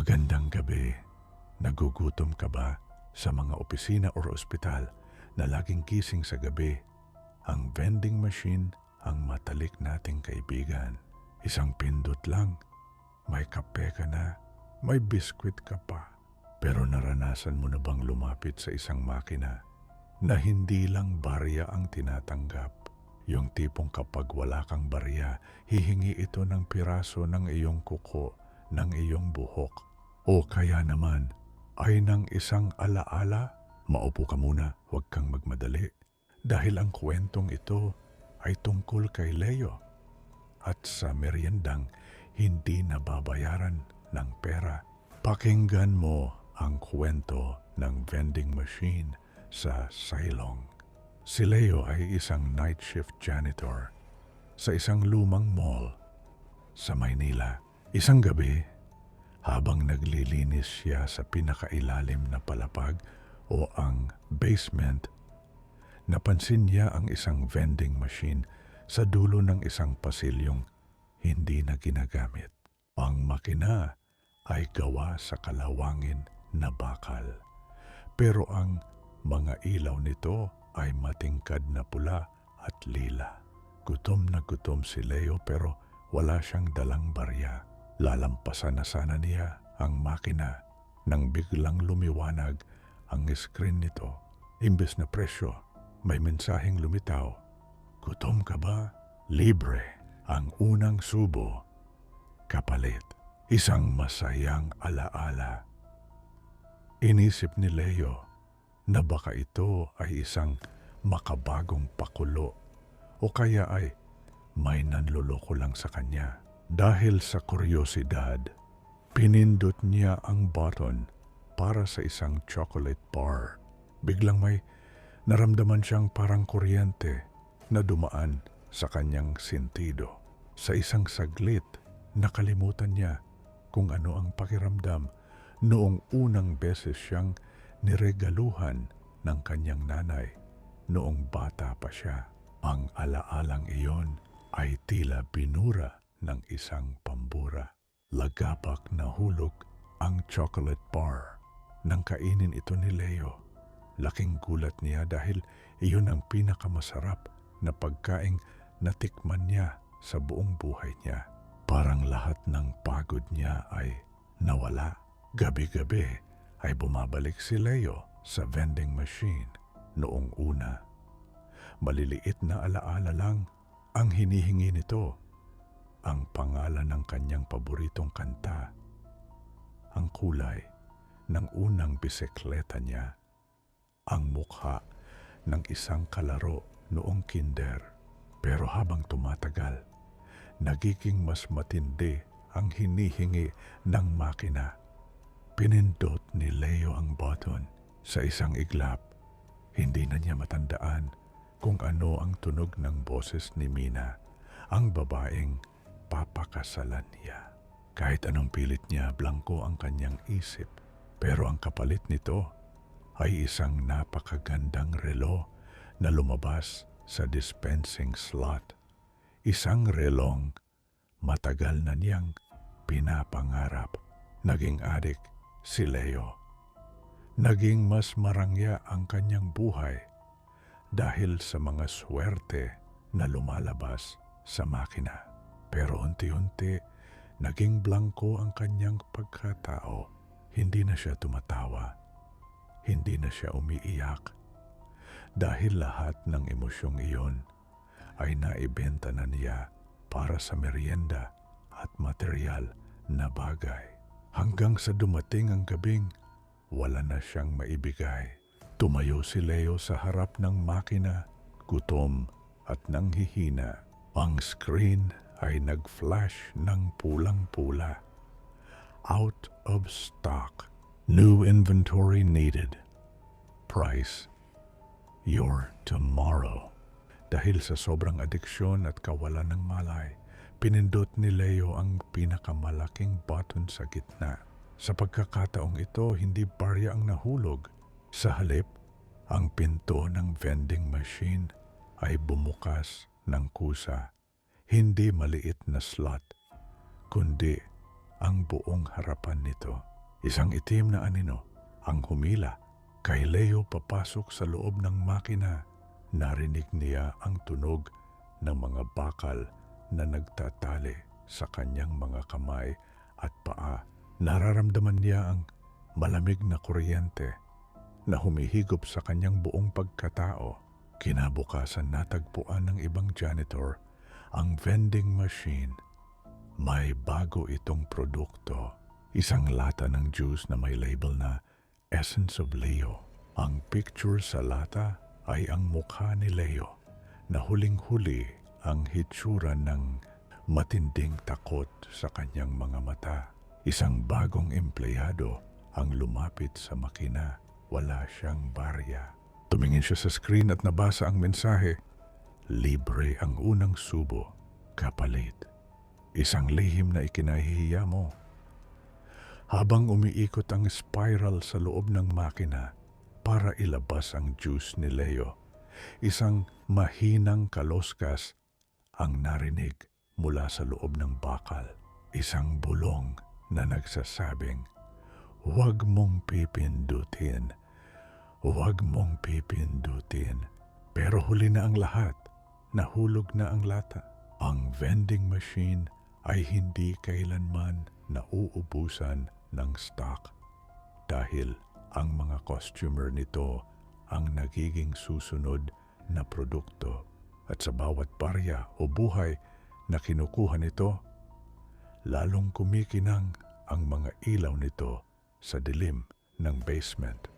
Magandang gabi. Nagugutom ka ba? Sa mga opisina o ospital na laging gising sa gabi, ang vending machine ang matalik nating kaibigan. Isang pindot lang, may kape ka na, may biskwit ka pa. Pero naranasan mo na bang lumapit sa isang makina na hindi lang barya ang tinatanggap? Yung tipong kapag wala kang barya, hihingi ito ng piraso ng iyong kuko, ng iyong buhok. O kaya naman ay ng isang alaala. Maupo ka muna, huwag kang magmadali. Dahil ang kwentong ito ay tungkol kay Leo. At sa meriendang hindi nababayaran ng pera. Pakinggan mo ang kwento ng vending machine sa Silong. Si Leo ay isang night shift janitor sa isang lumang mall sa Maynila. Isang gabi, habang naglilinis siya sa pinakailalim na palapag o ang basement, napansin niya ang isang vending machine sa dulo ng isang pasilyong hindi na ginagamit. Ang makina ay gawa sa kalawangin na bakal, pero ang mga ilaw nito ay matingkad na pula at lila. Gutom na gutom si Leo pero wala siyang dalang barya. Lalampasan na sana niya ang makina nang biglang lumiwanag ang screen nito. Imbes na presyo, may mensaheng lumitaw. Gutom ka ba? Libre ang unang subo. Kapalit, isang masayang alaala. Inisip ni Leo na baka ito ay isang makabagong pakulo o kaya ay may nanloloko lang sa kanya. Dahil sa kuryosidad, pinindot niya ang button para sa isang chocolate bar. Biglang may naramdaman siyang parang kuryente na dumaan sa kanyang sentido. Sa isang saglit, nakalimutan niya kung ano ang pakiramdam noong unang beses siyang niregaluhan ng kanyang nanay noong bata pa siya. Ang alaalang iyon ay tila binura ng isang pambura. Lagapak na hulog ang chocolate bar. Nang kainin ito ni Leo, laking gulat niya dahil iyon ang pinakamasarap na pagkaing natikman niya sa buong buhay niya. Parang lahat ng pagod niya ay nawala. Gabi-gabi ay bumabalik si Leo sa vending machine. Noong una, maliliit na alaala lang ang hinihingi nito. Ang pangalan ng kanyang paboritong kanta, ang kulay ng unang bisikleta niya, ang mukha ng isang kalaro noong kinder. Pero habang tumatagal, nagiging mas matindi ang hinihingi ng makina. Pinindot ni Leo ang button. Sa isang iglap, hindi na niya matandaan kung ano ang tunog ng boses ni Mina, ang babaeng papakasalan niya. Kahit anong pilit niya, blanko ang kanyang isip. Pero ang kapalit nito ay isang napakagandang relo na lumabas sa dispensing slot. Isang relong matagal na niyang pinapangarap. Naging adik si Leo. Naging mas marangya ang kanyang buhay dahil sa mga swerte na lumalabas sa makina. Pero unti-unti, naging blanko ang kanyang pagkatao. Hindi na siya tumatawa. Hindi na siya umiiyak. Dahil lahat ng emosyong iyon ay naibenta na niya para sa merienda at material na bagay. Hanggang sa dumating ang gabing, wala na siyang maibigay. Tumayo si Leo sa harap ng makina, gutom at nanghihina. Ang screen ay nag-flash ng pulang-pula. Out of stock. New inventory needed. Price, your tomorrow. Dahil sa sobrang adiksyon at kawalan ng malay, pinindot ni Leo ang pinakamalaking button sa gitna. Sa pagkakataong ito, hindi barya ang nahulog. Sa halip, ang pinto ng vending machine ay bumukas ng kusa. Hindi maliit na slot, kundi ang buong harapan nito. Isang itim na anino ang humila. Kay Leo papasok sa loob ng makina. Narinig niya ang tunog ng mga bakal na nagtatali sa kanyang mga kamay at paa. Nararamdaman niya ang malamig na kuryente na humihigop sa kanyang buong pagkatao. Kinabukasan natagpuan ng ibang janitor ang vending machine. May bago itong produkto. Isang lata ng juice na may label na Essence of Leo. Ang picture sa lata ay ang mukha ni Leo na huling-huli ang hitsura ng matinding takot sa kanyang mga mata. Isang bagong empleyado ang lumapit sa makina. Wala siyang barya. Tumingin siya sa screen at nabasa ang mensahe. Libre ang unang subo, kapalit. Isang lihim na ikinahihiya mo. Habang umiikot ang spiral sa loob ng makina para ilabas ang juice ni Leo, isang mahinang kaloskas ang narinig mula sa loob ng bakal. Isang bulong na nagsasabing, "Huwag mong pipindutin. Huwag mong pipindutin." Pero huli na ang lahat. Nahulog na ang lata. Ang vending machine ay hindi kailanman nauubusan ng stock dahil ang mga customer nito ang nagiging susunod na produkto. At sa bawat barya o buhay na kinukuha nito, lalong kumikinang ang mga ilaw nito sa dilim ng basement.